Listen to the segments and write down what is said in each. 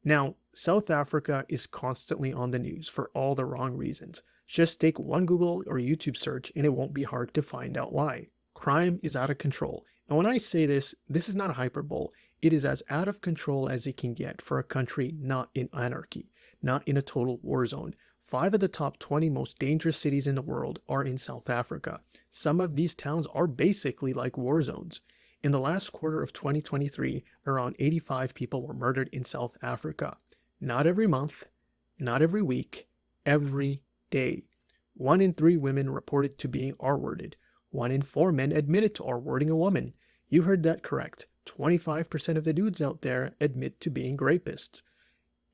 Now, South Africa is constantly on the news for all the wrong reasons. Just take one Google or YouTube search and it won't be hard to find out why. Crime is out of control. And when I say this, this is not hyperbole. It is as out of control as it can get for a country not in anarchy, not in a total war zone. 5 of the top 20 most dangerous cities in the world are in South Africa. Some of these towns are basically like war zones. In the last quarter of 2023, around 85 people were murdered in South Africa. Not every month, not every week, every day. 1 in 3 women reported to being R-worded. 1 in 4 men admitted to R-wording a woman. You heard that correct. 25% of the dudes out there admit to being rapists.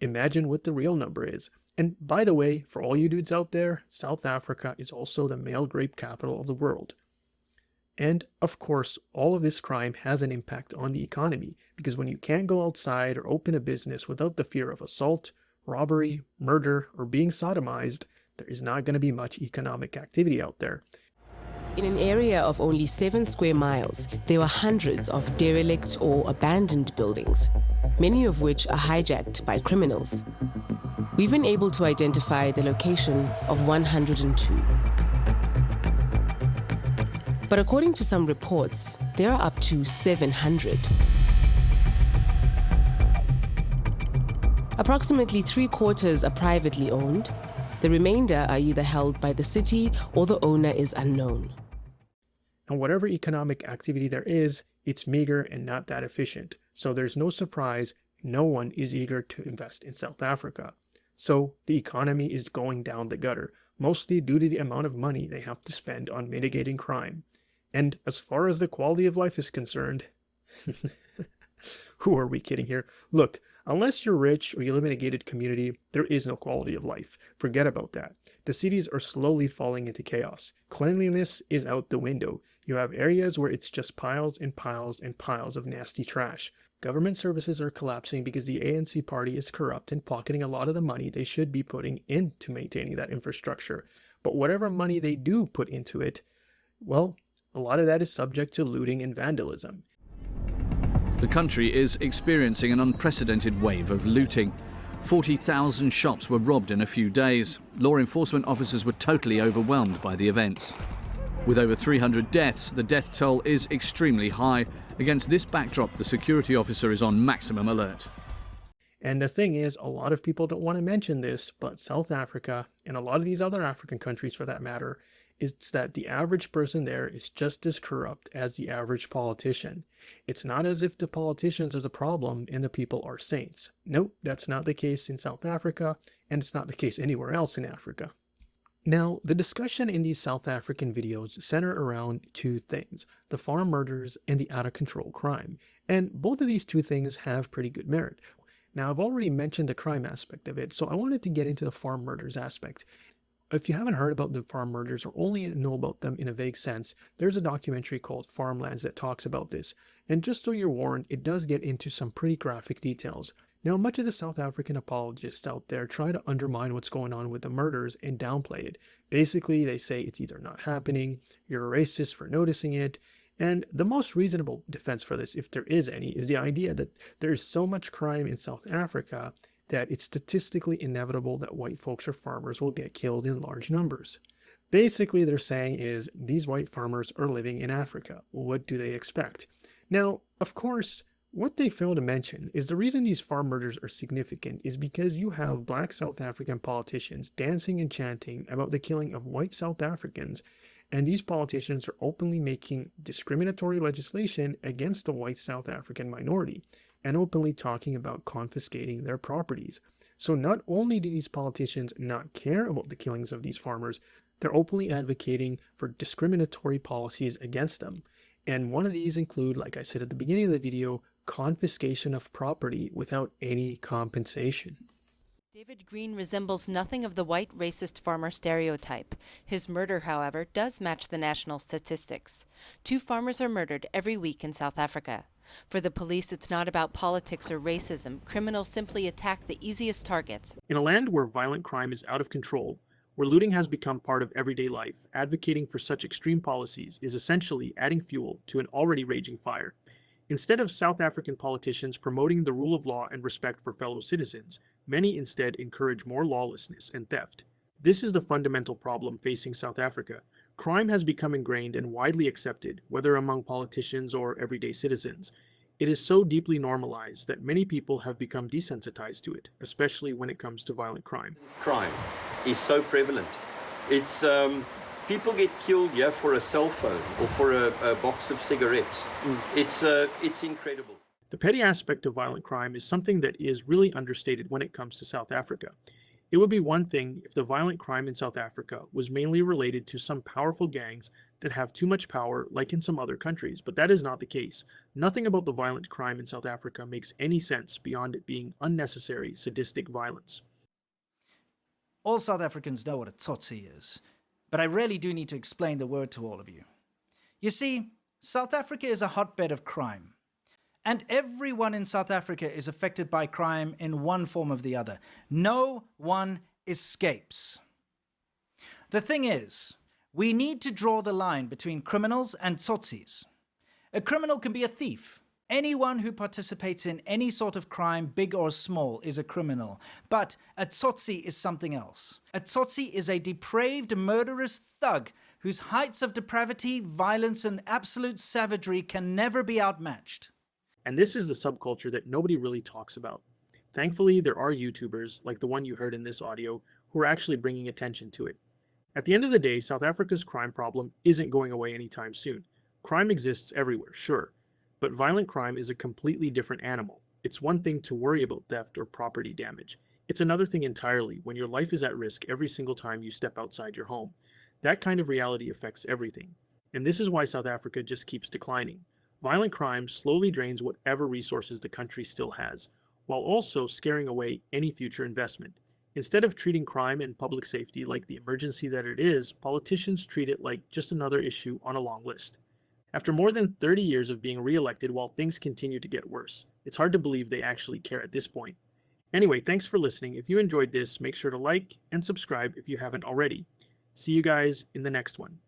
Imagine what the real number is. And by the way, for all you dudes out there, South Africa is also the male grape capital of the world. And of course, all of this crime has an impact on the economy, because when you can't go outside or open a business without the fear of assault, robbery, murder, or being sodomized, there is not going to be much economic activity out there. In an area of only 7 square miles, there were hundreds of derelict or abandoned buildings, many of which are hijacked by criminals. We've been able to identify the location of 102. But according to some reports, there are up to 700. Approximately 3/4 are privately owned. The remainder are either held by the city or the owner is unknown. And whatever economic activity there is, it's meager and not that efficient. So there's no surprise, no one is eager to invest in South Africa. So the economy is going down the gutter, mostly due to the amount of money they have to spend on mitigating crime. And as far as the quality of life is concerned, who are we kidding here? Look, unless you're rich or you live in a gated community, there is no quality of life. Forget about that. The cities are slowly falling into chaos. Cleanliness is out the window. You have areas where it's just piles and piles and piles of nasty trash. Government services are collapsing because the ANC party is corrupt and pocketing a lot of the money they should be putting into maintaining that infrastructure. But whatever money they do put into it, well, a lot of that is subject to looting and vandalism. The country is experiencing an unprecedented wave of looting. 40,000 shops were robbed in a few days. Law enforcement officers were totally overwhelmed by the events. With over 300 deaths, the death toll is extremely high. Against this backdrop, the security officer is on maximum alert. And the thing is, a lot of people don't want to mention this, but South Africa, and a lot of these other African countries for that matter, is that the average person there is just as corrupt as the average politician. It's not as if the politicians are the problem and the people are saints. Nope, that's not the case in South Africa, and it's not the case anywhere else in Africa. Now, the discussion in these South African videos center around 2 things, the farm murders and the out-of-control crime. And both of these 2 things have pretty good merit. Now, I've already mentioned the crime aspect of it, so I wanted to get into the farm murders aspect. If you haven't heard about the farm murders or only know about them in a vague sense, there's a documentary called Farmlands that talks about this. And just so you're warned, it does get into some pretty graphic details. Now, much of the South African apologists out there try to undermine what's going on with the murders and downplay it. Basically, they say it's either not happening, you're a racist for noticing it, and the most reasonable defense for this, if there is any, is the idea that there is so much crime in South Africa that it's statistically inevitable that white folks or farmers will get killed in large numbers. Basically, they're saying is these white farmers are living in Africa. What do they expect? Now, of course, what they fail to mention is the reason these farm murders are significant is because you have black South African politicians dancing and chanting about the killing of white South Africans, and these politicians are openly making discriminatory legislation against the white South African minority, and openly talking about confiscating their properties. So not only do these politicians not care about the killings of these farmers, they're openly advocating for discriminatory policies against them. And one of these include, like I said at the beginning of the video, confiscation of property without any compensation. David Green resembles nothing of the white racist farmer stereotype. His murder, however, does match the national statistics. 2 farmers are murdered every week in South Africa. For the police, it's not about politics or racism. Criminals simply attack the easiest targets. In a land where violent crime is out of control, where looting has become part of everyday life, advocating for such extreme policies is essentially adding fuel to an already raging fire. Instead of South African politicians promoting the rule of law and respect for fellow citizens, many instead encourage more lawlessness and theft. This is the fundamental problem facing South Africa. Crime has become ingrained and widely accepted, whether among politicians or everyday citizens. It is so deeply normalized that many people have become desensitized to it, especially when it comes to violent crime. Crime is so prevalent. It's people get killed here for a cell phone or for a box of cigarettes. It's incredible. The petty aspect of violent crime is something that is really understated when it comes to South Africa. It would be one thing if the violent crime in South Africa was mainly related to some powerful gangs that have too much power, like in some other countries, but that is not the case. Nothing about the violent crime in South Africa makes any sense beyond it being unnecessary, sadistic violence. All South Africans know what a tsotsi is, but I really do need to explain the word to all of you. You see, South Africa is a hotbed of crime. And everyone in South Africa is affected by crime in one form or the other. No one escapes. The thing is, we need to draw the line between criminals and tsotsis. A criminal can be a thief. Anyone who participates in any sort of crime, big or small, is a criminal. But a tsotsi is something else. A tsotsi is a depraved, murderous thug whose heights of depravity, violence, and absolute savagery can never be outmatched. And this is the subculture that nobody really talks about. Thankfully, there are YouTubers, like the one you heard in this audio, who are actually bringing attention to it. At the end of the day, South Africa's crime problem isn't going away anytime soon. Crime exists everywhere, sure, but violent crime is a completely different animal. It's one thing to worry about theft or property damage. It's another thing entirely when your life is at risk every single time you step outside your home. That kind of reality affects everything. And this is why South Africa just keeps declining. Violent crime slowly drains whatever resources the country still has, while also scaring away any future investment. Instead of treating crime and public safety like the emergency that it is, politicians treat it like just another issue on a long list. After more than 30 years of being re-elected while things continue to get worse, it's hard to believe they actually care at this point. Anyway, thanks for listening. If you enjoyed this, make sure to like and subscribe if you haven't already. See you guys in the next one.